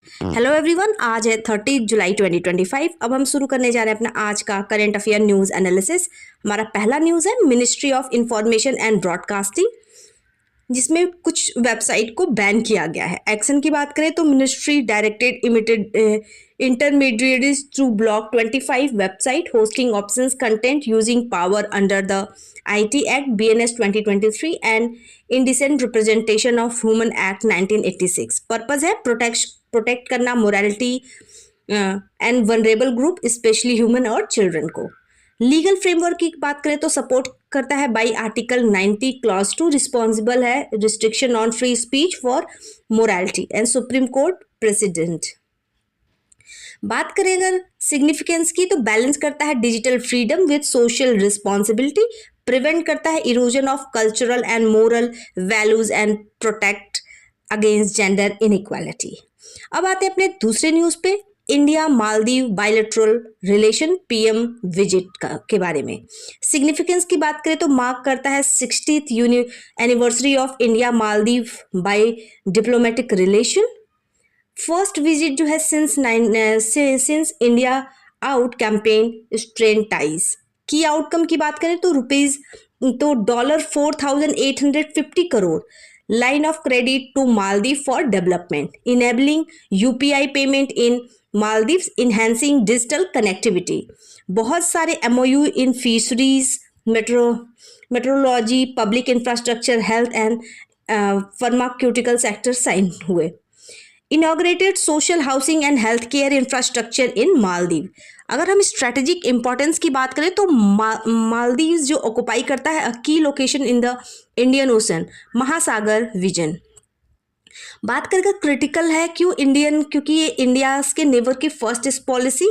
Hello everyone, आज है 30 जुलाई 2025। अब हम शुरू करने जा रहे हैं अपना आज का करंट अफेयर न्यूज़ एनालिसिस। हमारा पहला न्यूज़ है ministry of information and broadcasting, जिसमें कुछ वेबसाइट को बैन किया गया है। एक्शन की बात करें तो ministry directed emitted intermediaries to block 25 website hosting options content using power under the IT Act BNS 2023 and Indecent Representation of Human Act 1986। Purpose है प्रोटेक्ट करना morality and vulnerable group specially human और children को। Legal framework की बात करें तो support करता है बाई आर्टिकल 90 क्लॉज 2, रिस्पॉन्सिबल है restriction on free speech for morality and supreme court president. बात करें अगर सिग्निफिकेंस की तो बैलेंस करता है digital freedom with social responsibility, prevent करता है erosion of cultural and moral values and protect against gender inequality. अब आते हैं अपने दूसरे न्यूज़ पे, India Maldives bilateral relation PM visit के बारे में। सिग्निफिकेंस की बात करें तो मार्क करता है 60th anniversary of India Maldives by diplomatic relation. First visit जो है since India out campaign strain ties. की आउटकम की बात करें तो $4,850 crore line of credit to Maldives for development, enabling UPI payment in Maldives, enhancing digital connectivity. बहुत MOU MOU in fisheries, metrology, public infrastructure, health and pharmaceutical sector sign हुए। Inaugurated social housing and health care infrastructure in Maldives. अगर हम strategic importance की बात करें तो मालदीव जो occupy करता है की location in the Indian ocean महासागर विजन। बात करें क्रिटिकल है क्योंकि ये इंडिया के नेबर की first policy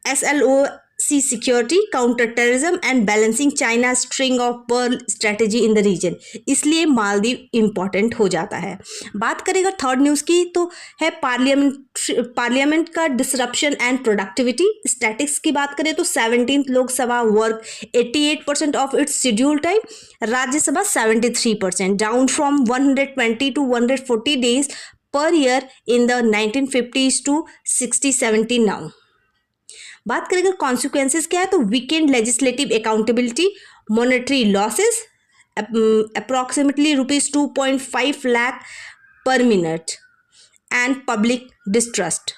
SLOC security, counter terrorism and balancing China string of pearl strategy in the region, इसलिए मालदीव इंपॉर्टेंट हो जाता है। बात करेगा थर्ड न्यूज़ की तो है पार्लियामेंट का डिसरप्शन एंड प्रोडक्टिविटी। स्टैटिक्स की बात करें तो 17th Lok Sabha work 88% of its schedule time, Rajya Sabha 73%, down from 120 to 140 days per year in the 1950s to 60-70 now. बात करें कॉन्सिक्वेंसेस क्या है तो weekend legislative accountability, monetary losses approximately ₹2.5 lakh पर minute and public distrust.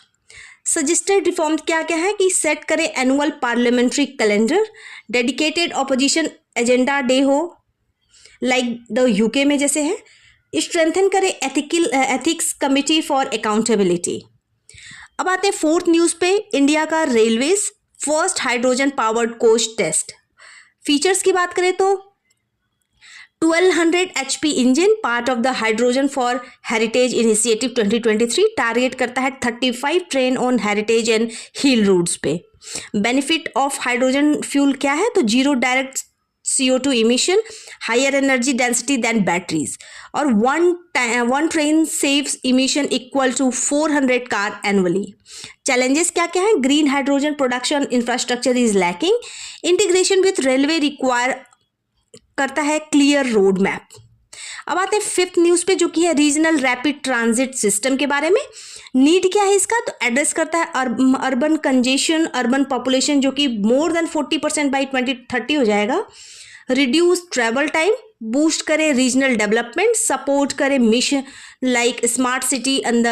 Suggested reform क्या क्या है कि सेट करें annual parliamentary calendar, dedicated opposition agenda day हो लाइक द यूके में जैसे है, स्ट्रेंथन करें एथिक्स कमिटी फॉर अकाउंटेबिलिटी। अब आते हैं फोर्थ न्यूज़ पे, इंडिया का railways first hydrogen powered coach test. Features की बात करें तो 1200 HP engine, part of the hydrogen for heritage initiative 2023, target करता है 35 train on heritage and hill routes पे। बेनिफिट ऑफ हाइड्रोजन फ्यूल क्या है तो zero direct CO2 emission, higher energy density than batteries, और one train saves emission equal to 400 car annually. Challenges क्या क्या है, green hydrogen production infrastructure is lacking, integration with railway require करता है clear road map. अब आते हैं fifth news पे जो कि है रीजनल रैपिड ट्रांजिट सिस्टम के बारे में। नीड क्या है इसका तो एड्रेस करता है अर्बन कंजेशन, अर्बन पॉपुलेशन जो कि मोर देन 40% बाई 2030 हो जाएगा, रिड्यूस ट्रैवल टाइम, बूस्ट करे रीजनल डेवलपमेंट, सपोर्ट करे mission like smart city and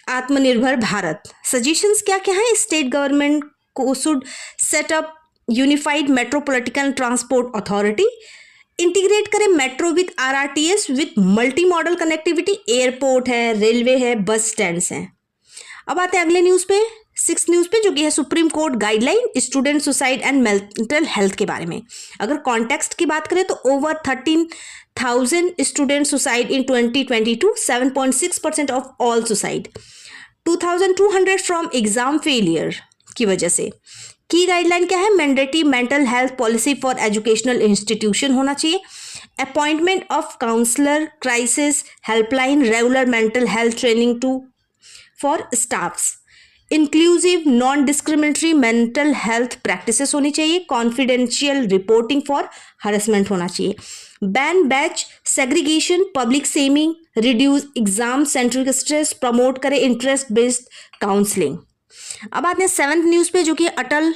Atmanirbhar Bharat. Suggestions क्या क्या है, स्टेट गवर्नमेंट को should set up unified metropolitan transport authority, integrate करें metro with RRTS with multi modal connectivity, airport है, railway है, bus stands हैं। अब आते हैं अगले न्यूज़ पे, सिक्स न्यूज़ पे जो कि है Supreme Court guideline student suicide and mental health के बारे में। अगर कॉन्टेक्स्ट की बात करें तो over 13,000 student suicide in 2022, 7.6% of all suicide, 2,200 from exam failure की वजह से। की गाइडलाइन क्या है, mandatory mental health policy for educational institution होना चाहिए, appointment of counsellor, crisis helpline, regular mental health training to for staffs, inclusive non discriminatory mental health practices होनी चाहिए, कॉन्फिडेंशियल रिपोर्टिंग फॉर हरेसमेंट होना चाहिए। Ban batch segregation, public seeming, reduce exam centric stress, promote करे interest based counselling. अब आते हैं 7th news पे, जो कि अटल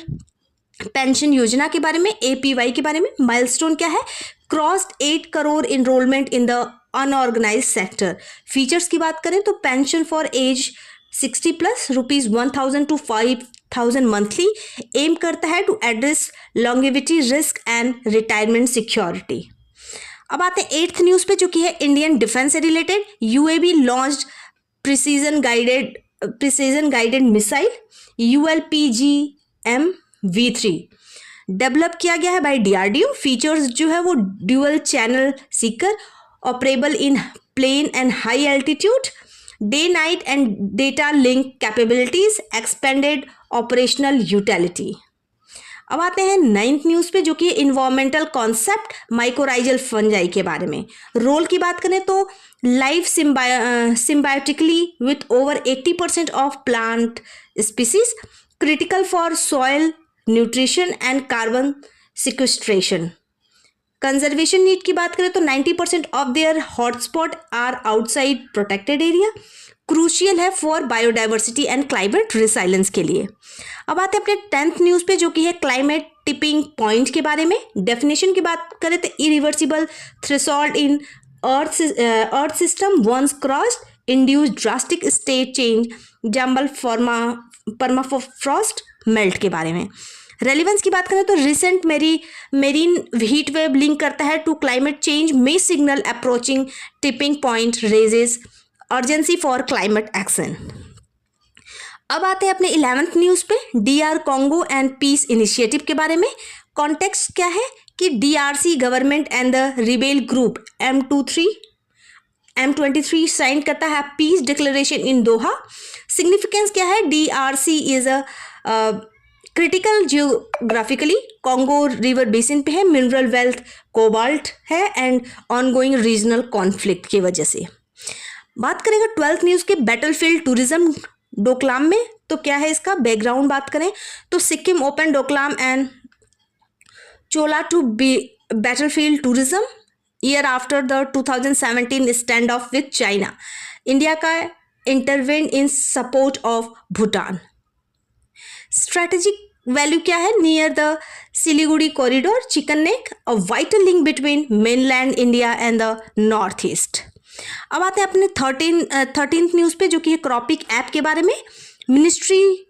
पेंशन योजना के बारे में, APY के बारे में। माइलस्टोन क्या है? Crossed 8 crore enrolment in the unorganise sector. Features की बात करें तो pension for age 60 plus ₹1,000 to 5,000 monthly, aim करता है to address longevity risk and retirement security. अब आते हैं 8th न्यूज़ पे, जो कि है इंडियन डिफेंस से related. UAV launched precision guided missile ULPGM-V3 develop किया गया है बाय DRDO। फीचर्स जो है वो dual channel seeker, operable in plane and high altitude, day night and data link capabilities, expanded operational utility. अब आते हैं 9th न्यूज़ पे, जो कि इन्वायरमेंटल कॉन्सेप्ट माइकोराइजल फंजाई के बारे में। रोल की बात करें तो life symbiotically with over 80% of plant species, critical for soil nutrition and carbon sequestration. Conservation need की बात करें तो 90% of their hotspot are outside protected area, crucial है for biodiversity and climate resilience के लिए। अब आते हैं अपने 10th न्यूज़ पे, जो कि है क्लाइमेट टिपिंग पॉइंट के बारे में। डेफिनेशन की बात करें तो irreversible threshold in earth system once crossed induce drastic state change, जंबल परमाफ्रॉस्ट मेल्ट के बारे में। रेलिवेंस की बात करें तो recent marine heat wave link करता है to climate change, may signal approaching tipping point, raises urgency for climate action. अब आते हैं अपने 11th न्यूज़ पे, DR Congo and peace initiative के बारे में। कॉन्टेक्स्ट क्या है कि DRC government and the rebel group M23 sign करता है पीस डिक्लेरेशन इन दोहा। सिग्निफिकेंस क्या है? DRC is a critical geographically, Congo river basin पे है, मिनरल वेल्थ कोबाल्ट है एंड ऑनगोइंग रीजनल कॉन्फ्लिक्ट की वजह से। बात करेंगे 12th न्यूज़ के बैटलफील्ड टूरिज्म डोकलाम में, तो क्या है इसका बैकग्राउंड बात करें तो Sikkim open Doklam and Cho La to battlefield tourism year after the 2017 standoff with China. India का intervene in support of Bhutan. Strategic value क्या है? Near the Siliguri corridor, chicken neck, a vital link between mainland India and the north east. अब आते हैं अपने 13th news पे, जो कि है क्रॉपिक ऐप के बारे में। मिनिस्ट्री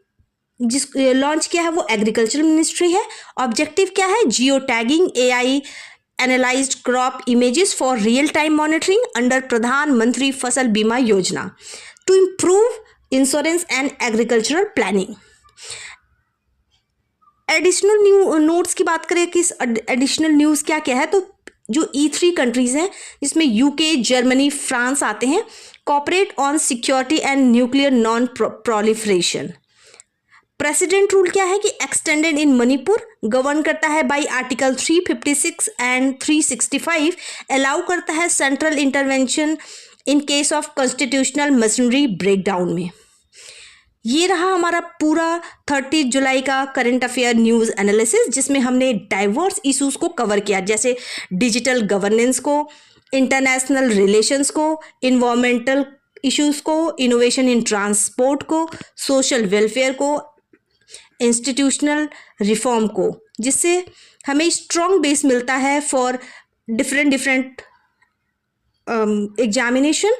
जिस लॉन्च किया है वो एग्रीकल्चर मिनिस्ट्री है। ऑब्जेक्टिव क्या है? Geo tagging, AI analysed crop images for real time monitoring under Pradhan Mantri Fasal Bima Yojana to improve insurance and agricultural planning. Additional notes की बात करें कि एडिशनल न्यूज़ क्या क्या है, तो जो E3 कंट्रीज़ हैं जिसमें UK, जर्मनी, फ्रांस आते हैं, cooperate on security and nuclear non proliferation. President rule क्या है कि एक्सटेंडेड इन मणिपुर, गवर्न करता है बाय आर्टिकल 356 एंड 365, अलाउ करता है central intervention in case of constitutional machinery breakdown में। ये रहा हमारा पूरा 30 जुलाई का करंट अफेयर न्यूज़ एनालिसिस, जिसमें हमने डाइवर्स इश्यूज़ को कवर किया, जैसे डिजिटल गवर्नेंस को, इंटरनेशनल रिलेशंस को, इन्वायरमेंटल इश्यूज़ को, इनोवेशन इन ट्रांसपोर्ट को, सोशल वेलफेयर को, इंस्टीट्यूशनल रिफॉर्म को, जिससे हमें स्ट्रॉन्ग बेस मिलता है फॉर डिफरेंट एग्जामिनेशन।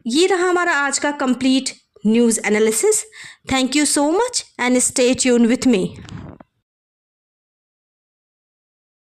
ये रहा हमारा आज का complete news analysis. Thank you so much and stay tuned with me.